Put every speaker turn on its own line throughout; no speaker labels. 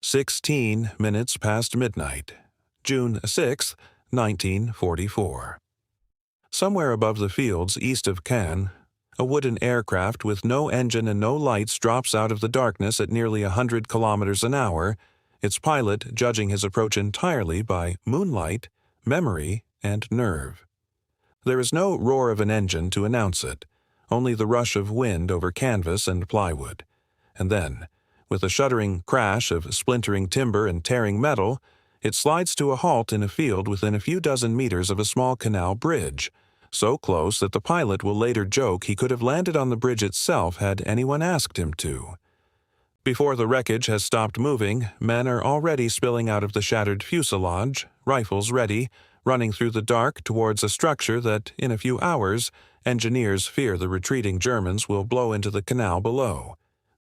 16 minutes past midnight, June 6, 1944. Somewhere above the fields east of Caen, a wooden aircraft with no engine and no lights drops out of the darkness at nearly 100 kilometers an hour, its pilot judging his approach entirely by moonlight, memory, and nerve. There is no roar of an engine to announce it, only the rush of wind over canvas and plywood. And then, with a shuddering crash of splintering timber and tearing metal, it slides to a halt in a field within a few dozen meters of a small canal bridge, so close that the pilot will later joke he could have landed on the bridge itself had anyone asked him to. Before the wreckage has stopped moving, men are already spilling out of the shattered fuselage, rifles ready, running through the dark towards a structure that, in a few hours, engineers fear the retreating Germans will blow into the canal below.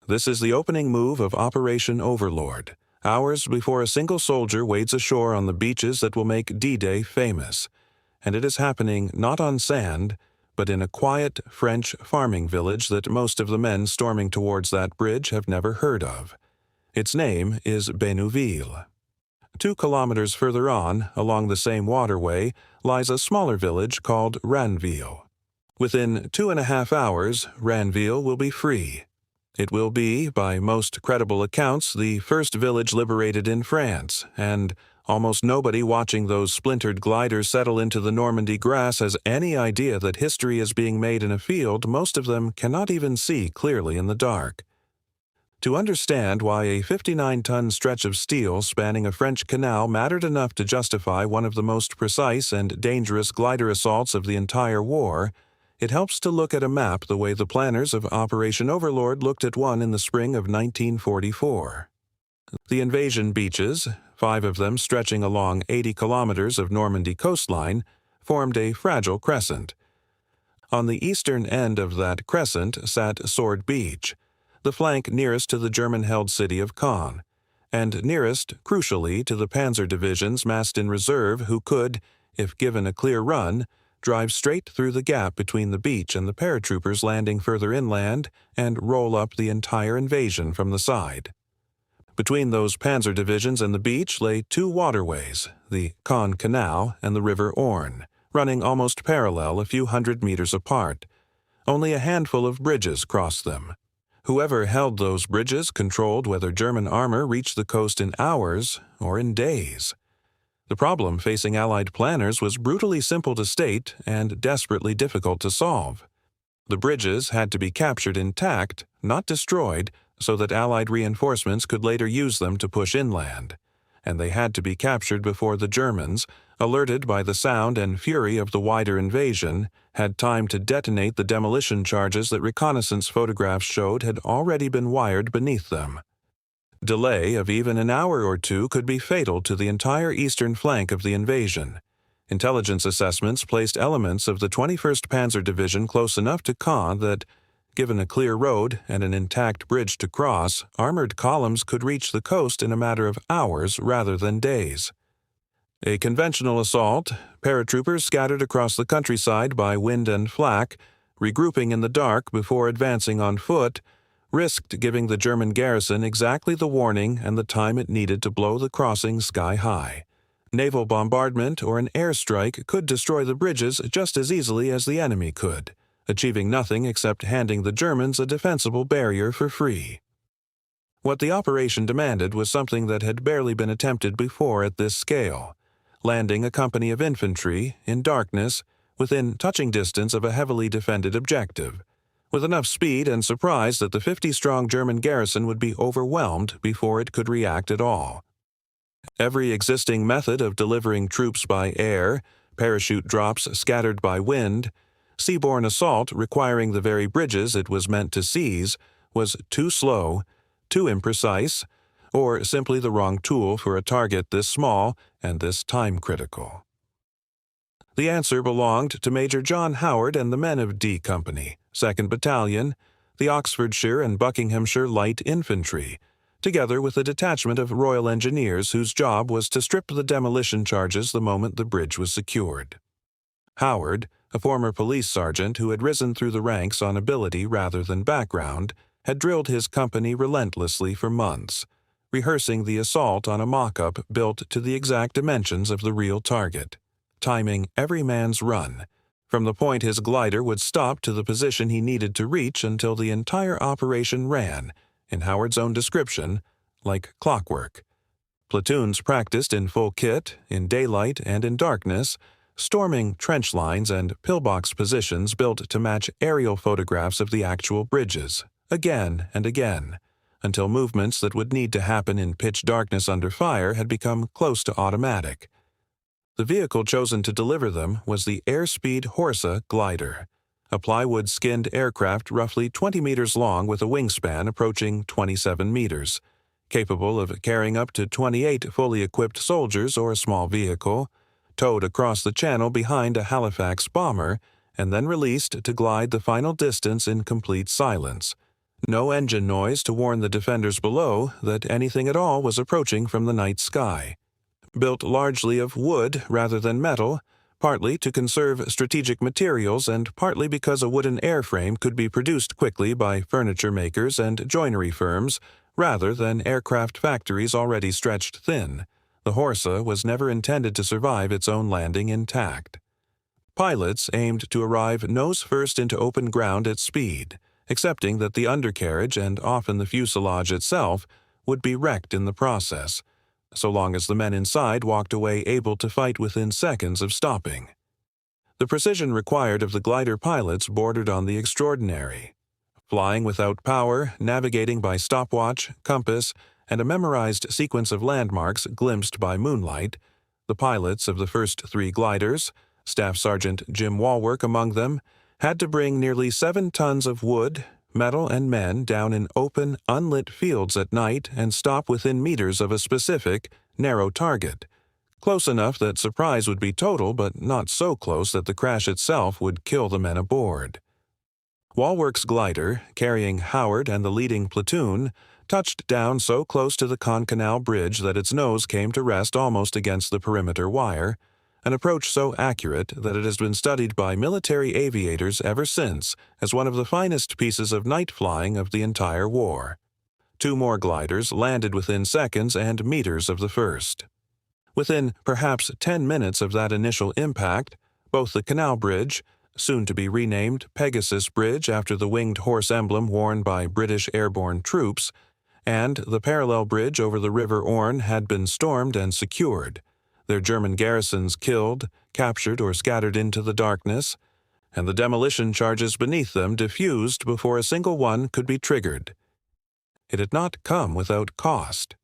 This is the opening move of Operation Overlord, hours before a single soldier wades ashore on the beaches that will make D-Day famous. And it is happening not on sand, but in a quiet French farming village that most of the men storming towards that bridge have never heard of. Its name is Bénouville. 2 kilometers further on, along the same waterway, lies a smaller village called Ranville. Within 2.5 hours, Ranville will be free. It will be, by most credible accounts, the first village liberated in France, and almost nobody watching those splintered gliders settle into the Normandy grass has any idea that history is being made in a field most of them cannot even see clearly in the dark. To understand why a 59-ton stretch of steel spanning a French canal mattered enough to justify one of the most precise and dangerous glider assaults of the entire war, it helps to look at a map the way the planners of Operation Overlord looked at one in the spring of 1944. The invasion beaches, 5 of them stretching along 80 kilometers of Normandy coastline, formed a fragile crescent. On the eastern end of that crescent sat Sword Beach, the flank nearest to the German-held city of Caen, and nearest, crucially, to the panzer divisions massed in reserve who could, if given a clear run, drive straight through the gap between the beach and the paratroopers landing further inland and roll up the entire invasion from the side. Between those panzer divisions and the beach lay 2 waterways, the Caen Canal and the River Orne, running almost parallel a few hundred meters apart. Only a handful of bridges crossed them. Whoever held those bridges controlled whether German armor reached the coast in hours or in days. The problem facing Allied planners was brutally simple to state and desperately difficult to solve. The bridges had to be captured intact, not destroyed, so that Allied reinforcements could later use them to push inland. And they had to be captured before the Germans, alerted by the sound and fury of the wider invasion, had time to detonate the demolition charges that reconnaissance photographs showed had already been wired beneath them. Delay of even an hour or 2 could be fatal to the entire eastern flank of the invasion. Intelligence assessments placed elements of the 21st Panzer Division close enough to Caen that, given a clear road and an intact bridge to cross, armored columns could reach the coast in a matter of hours rather than days. A conventional assault, paratroopers scattered across the countryside by wind and flak, regrouping in the dark before advancing on foot, risked giving the German garrison exactly the warning and the time it needed to blow the crossing sky high. Naval bombardment or an airstrike could destroy the bridges just as easily as the enemy could, achieving nothing except handing the Germans a defensible barrier for free. What the operation demanded was something that had barely been attempted before at this scale: landing a company of infantry, in darkness, within touching distance of a heavily defended objective, with enough speed and surprise that the 50-strong German garrison would be overwhelmed before it could react at all. Every existing method of delivering troops by air, parachute drops scattered by wind, seaborne assault requiring the very bridges it was meant to seize, was too slow, too imprecise, or simply the wrong tool for a target this small and this time-critical. The answer belonged to Major John Howard and the men of D Company, 2nd Battalion, the Oxfordshire and Buckinghamshire Light Infantry, together with a detachment of Royal Engineers whose job was to strip the demolition charges the moment the bridge was secured. Howard, a former police sergeant who had risen through the ranks on ability rather than background, had drilled his company relentlessly for months, rehearsing the assault on a mock-up built to the exact dimensions of the real target, timing every man's run, from the point his glider would stop to the position he needed to reach until the entire operation ran, in Howard's own description, like clockwork. Platoons practiced in full kit, in daylight and in darkness, storming trench lines and pillbox positions built to match aerial photographs of the actual bridges, again and again, until movements that would need to happen in pitch darkness under fire had become close to automatic. The vehicle chosen to deliver them was the Airspeed Horsa glider, a plywood-skinned aircraft roughly 20 meters long with a wingspan approaching 27 meters, capable of carrying up to 28 fully equipped soldiers or a small vehicle, towed across the channel behind a Halifax bomber, and then released to glide the final distance in complete silence. No engine noise to warn the defenders below that anything at all was approaching from the night sky. Built largely of wood rather than metal, partly to conserve strategic materials and partly because a wooden airframe could be produced quickly by furniture makers and joinery firms rather than aircraft factories already stretched thin, the Horsa was never intended to survive its own landing intact. Pilots aimed to arrive nose first into open ground at speed, accepting that the undercarriage and often the fuselage itself would be wrecked in the process, so long as the men inside walked away able to fight within seconds of stopping. The precision required of the glider pilots bordered on the extraordinary. Flying without power, navigating by stopwatch, compass, and a memorized sequence of landmarks glimpsed by moonlight, the pilots of the first 3 gliders, Staff Sergeant Jim Walwork among them, had to bring nearly 7 tons of wood, metal, and men down in open, unlit fields at night and stop within meters of a specific, narrow target, close enough that surprise would be total but not so close that the crash itself would kill the men aboard. Walwork's glider, carrying Howard and the leading platoon, touched down so close to the Caen Canal bridge that its nose came to rest almost against the perimeter wire, an approach so accurate that it has been studied by military aviators ever since as one of the finest pieces of night flying of the entire war. 2 more gliders landed within seconds and meters of the first. Within perhaps 10 minutes of that initial impact, both the canal bridge, soon to be renamed Pegasus Bridge after the winged horse emblem worn by British airborne troops, and the parallel bridge over the River Orne had been stormed and secured, their German garrisons killed, captured, or scattered into the darkness, and the demolition charges beneath them diffused before a single one could be triggered. It had not come without cost.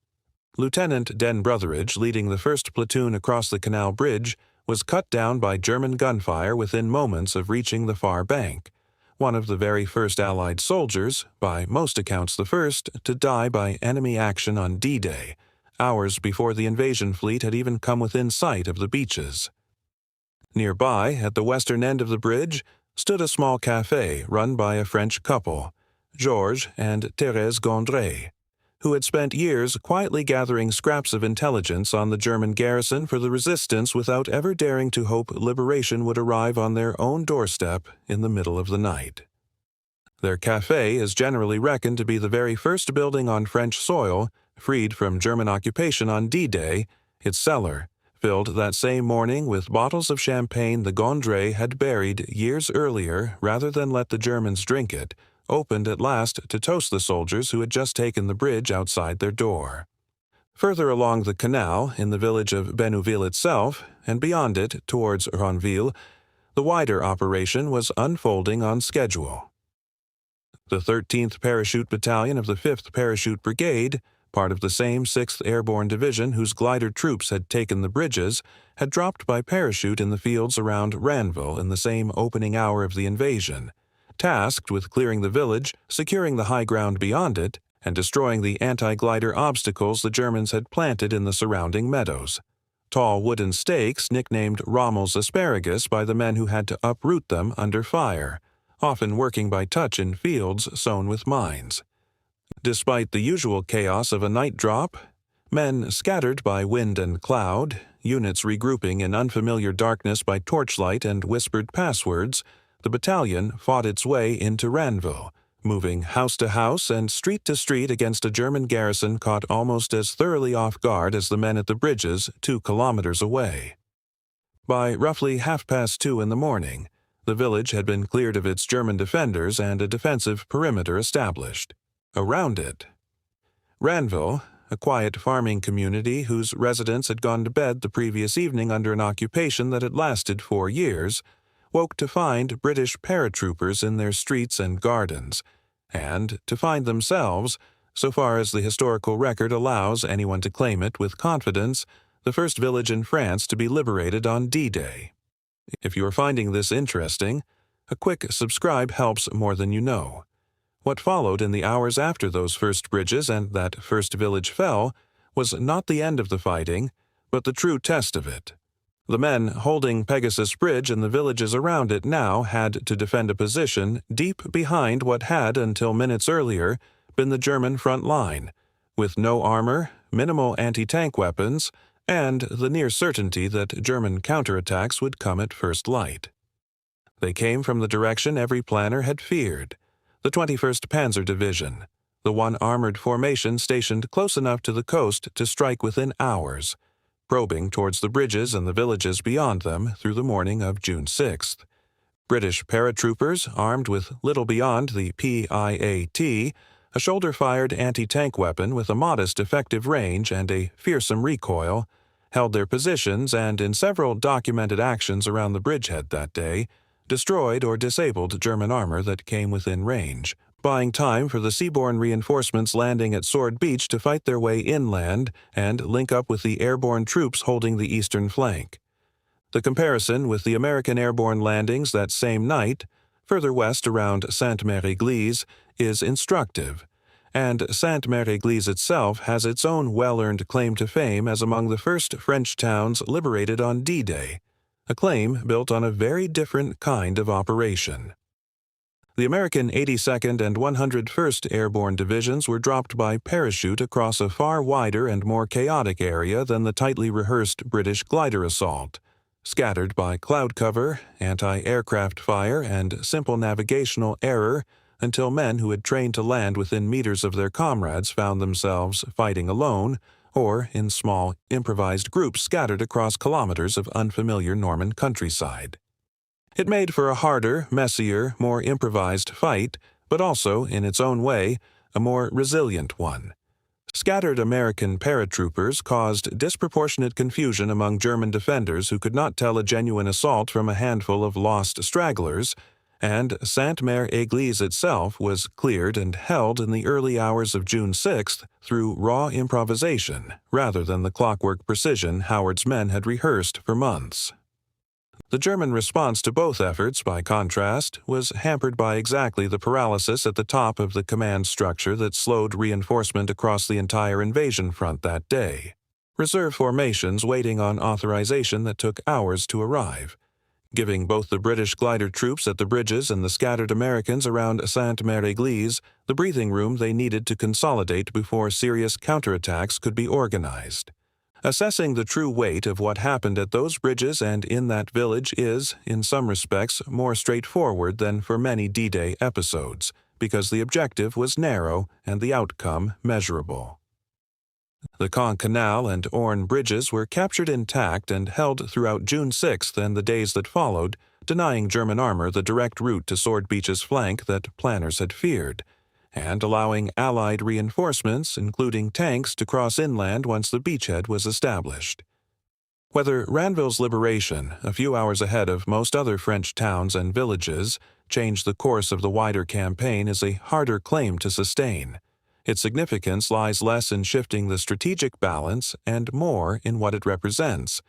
Lieutenant Den Brotheridge, leading the first platoon across the canal bridge, was cut down by German gunfire within moments of reaching the far bank, one of the very first Allied soldiers, by most accounts the first, to die by enemy action on D-Day, hours before the invasion fleet had even come within sight of the beaches. Nearby, at the western end of the bridge, stood a small café run by a French couple, Georges and Thérèse Gondret, who had spent years quietly gathering scraps of intelligence on the German garrison for the resistance without ever daring to hope liberation would arrive on their own doorstep in the middle of the night. Their café is generally reckoned to be the very first building on French soil freed from German occupation on D-Day, its cellar, filled that same morning with bottles of champagne the Gondret had buried years earlier rather than let the Germans drink it, opened at last to toast the soldiers who had just taken the bridge outside their door. Further along the canal, in the village of Bénouville itself, and beyond it towards Ranville, the wider operation was unfolding on schedule. The 13th Parachute Battalion of the 5th Parachute Brigade, part of the same 6th Airborne Division whose glider troops had taken the bridges, had dropped by parachute in the fields around Ranville in the same opening hour of the invasion, tasked with clearing the village, securing the high ground beyond it, and destroying the anti-glider obstacles the Germans had planted in the surrounding meadows. Tall wooden stakes nicknamed Rommel's asparagus by the men who had to uproot them under fire, often working by touch in fields sown with mines. Despite the usual chaos of a night drop, men scattered by wind and cloud, units regrouping in unfamiliar darkness by torchlight and whispered passwords, the battalion fought its way into Ranville, moving house to house and street to street against a German garrison caught almost as thoroughly off guard as the men at the bridges 2 kilometers away. By roughly 2:30 in the morning, the village had been cleared of its German defenders and a defensive perimeter established. Around it, Ranville, a quiet farming community whose residents had gone to bed the previous evening under an occupation that had lasted 4 years, woke to find British paratroopers in their streets and gardens, and to find themselves, so far as the historical record allows anyone to claim it with confidence, the first village in France to be liberated on D-Day. If you are finding this interesting, a quick subscribe helps more than you know. What followed in the hours after those first bridges and that first village fell was not the end of the fighting, but the true test of it. The men holding Pegasus Bridge and the villages around it now had to defend a position deep behind what had, until minutes earlier, been the German front line, with no armor, minimal anti-tank weapons, and the near certainty that German counterattacks would come at first light. They came from the direction every planner had feared, the 21st Panzer Division, the one armored formation stationed close enough to the coast to strike within hours, probing towards the bridges and the villages beyond them through the morning of June 6th. British paratroopers, armed with little beyond the PIAT, a shoulder-fired anti-tank weapon with a modest effective range and a fearsome recoil, held their positions and, in several documented actions around the bridgehead that day, destroyed or disabled German armor that came within range, buying time for the seaborne reinforcements landing at Sword Beach to fight their way inland and link up with the airborne troops holding the eastern flank. The comparison with the American airborne landings that same night, further west around Sainte-Mère-Église, is instructive, and Sainte-Mère-Église itself has its own well-earned claim to fame as among the first French towns liberated on D-Day, a claim built on a very different kind of operation. The American 82nd and 101st Airborne Divisions were dropped by parachute across a far wider and more chaotic area than the tightly rehearsed British glider assault, scattered by cloud cover, anti-aircraft fire, and simple navigational error until men who had trained to land within meters of their comrades found themselves fighting alone or in small, improvised groups scattered across kilometers of unfamiliar Norman countryside. It made for a harder, messier, more improvised fight, but also, in its own way, a more resilient one. Scattered American paratroopers caused disproportionate confusion among German defenders who could not tell a genuine assault from a handful of lost stragglers, and Sainte-Mère-Église itself was cleared and held in the early hours of June 6th through raw improvisation rather than the clockwork precision Howard's men had rehearsed for months. The German response to both efforts, by contrast, was hampered by exactly the paralysis at the top of the command structure that slowed reinforcement across the entire invasion front that day. Reserve formations waiting on authorization that took hours to arrive, giving both the British glider troops at the bridges and the scattered Americans around Sainte-Mère-Église the breathing room they needed to consolidate before serious counterattacks could be organized. Assessing the true weight of what happened at those bridges and in that village is, in some respects, more straightforward than for many D-Day episodes, because the objective was narrow and the outcome measurable. The Caen Canal and Orne bridges were captured intact and held throughout June 6th and the days that followed, denying German armor the direct route to Sword Beach's flank that planners had feared, and allowing Allied reinforcements, including tanks, to cross inland once the beachhead was established. Whether Ranville's liberation, a few hours ahead of most other French towns and villages, changed the course of the wider campaign is a harder claim to sustain. Its significance lies less in shifting the strategic balance and more in what it represents.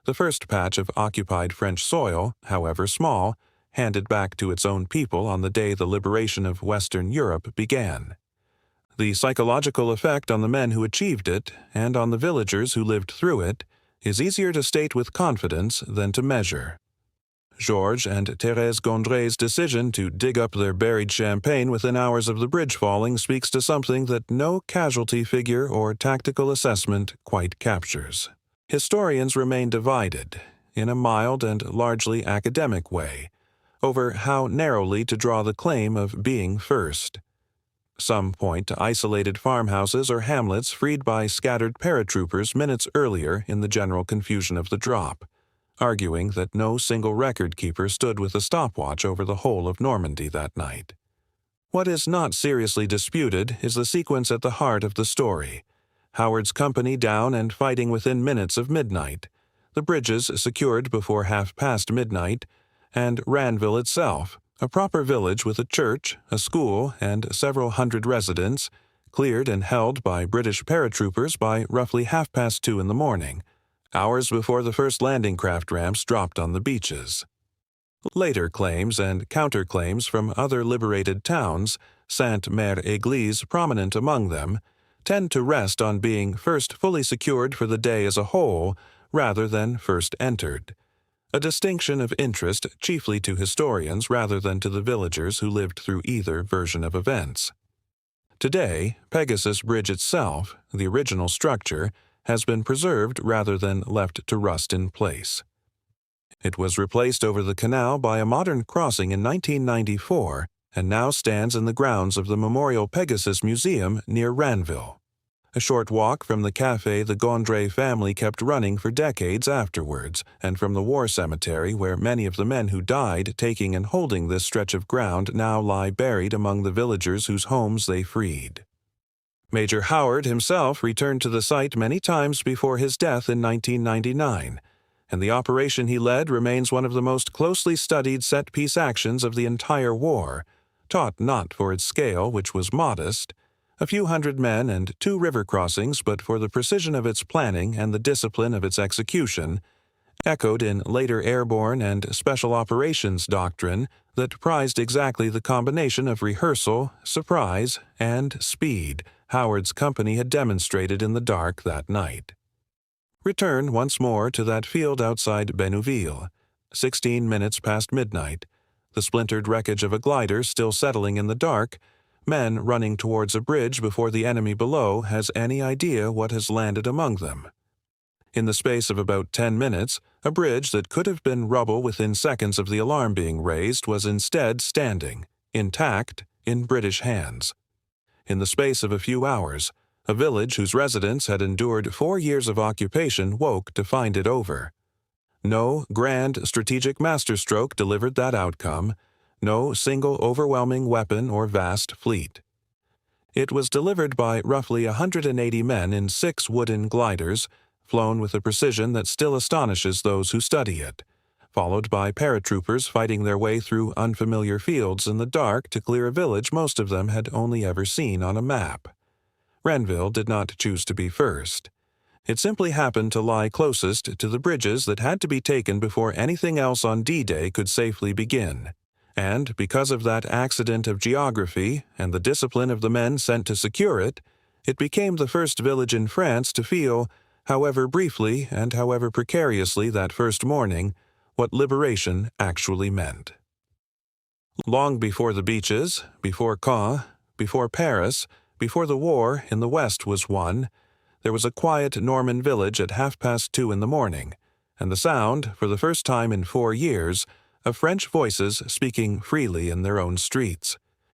The first patch of occupied French soil, however small, handed back to its own people on the day the liberation of Western Europe began. The psychological effect on the men who achieved it, and on the villagers who lived through it, is easier to state with confidence than to measure. Georges and Thérèse Gondry's decision to dig up their buried champagne within hours of the bridge falling speaks to something that no casualty figure or tactical assessment quite captures. Historians remain divided, in a mild and largely academic way, over how narrowly to draw the claim of being first. Some point to isolated farmhouses or hamlets freed by scattered paratroopers minutes earlier in the general confusion of the drop, arguing that no single record keeper stood with a stopwatch over the whole of Normandy that night. What is not seriously disputed is the sequence at the heart of the story: Howard's company down and fighting within minutes of midnight, the bridges secured before midnight, and Ranville itself, a proper village with a church, a school, and several hundred residents, cleared and held by British paratroopers by roughly 2:30 in the morning, hours before the first landing craft ramps dropped on the beaches. Later claims and counterclaims from other liberated towns, Sainte-Mère-Église prominent among them, tend to rest on being first fully secured for the day as a whole rather than first entered, a distinction of interest chiefly to historians rather than to the villagers who lived through either version of events. Today, Pegasus Bridge itself, the original structure, has been preserved rather than left to rust in place. It was replaced over the canal by a modern crossing in 1994 and now stands in the grounds of the Memorial Pegasus Museum near Ranville, a short walk from the café the Gondry family kept running for decades afterwards, and from the war cemetery where many of the men who died taking and holding this stretch of ground now lie buried among the villagers whose homes they freed. Major Howard himself returned to the site many times before his death in 1999, and the operation he led remains one of the most closely studied set-piece actions of the entire war, taught not for its scale, which was modest, a few hundred men and 2 river crossings, but for the precision of its planning and the discipline of its execution, echoed in later airborne and special operations doctrine that prized exactly the combination of rehearsal, surprise, and speed Howard's company had demonstrated in the dark that night. Return once more to that field outside Bénouville, 16 minutes past midnight, the splintered wreckage of a glider still settling in the dark, men running towards a bridge before the enemy below has any idea what has landed among them. In the space of about 10 minutes, a bridge that could have been rubble within seconds of the alarm being raised was instead standing, intact, in British hands. In the space of a few hours, a village whose residents had endured 4 years of occupation woke to find it over. No grand strategic masterstroke delivered that outcome, no single overwhelming weapon or vast fleet. It was delivered by roughly 180 men in 6 wooden gliders, flown with a precision that still astonishes those who study it, followed by paratroopers fighting their way through unfamiliar fields in the dark to clear a village most of them had only ever seen on a map. Ranville did not choose to be first. It simply happened to lie closest to the bridges that had to be taken before anything else on D-Day could safely begin. And because of that accident of geography and the discipline of the men sent to secure it, it became the first village in France to feel, however briefly and however precariously that first morning, what liberation actually meant. Long before the beaches, before Caen, before Paris, before the war in the West was won, there was a quiet Norman village at 2:30 in the morning, and the sound, for the first time in 4 years, of French voices speaking freely in their own streets.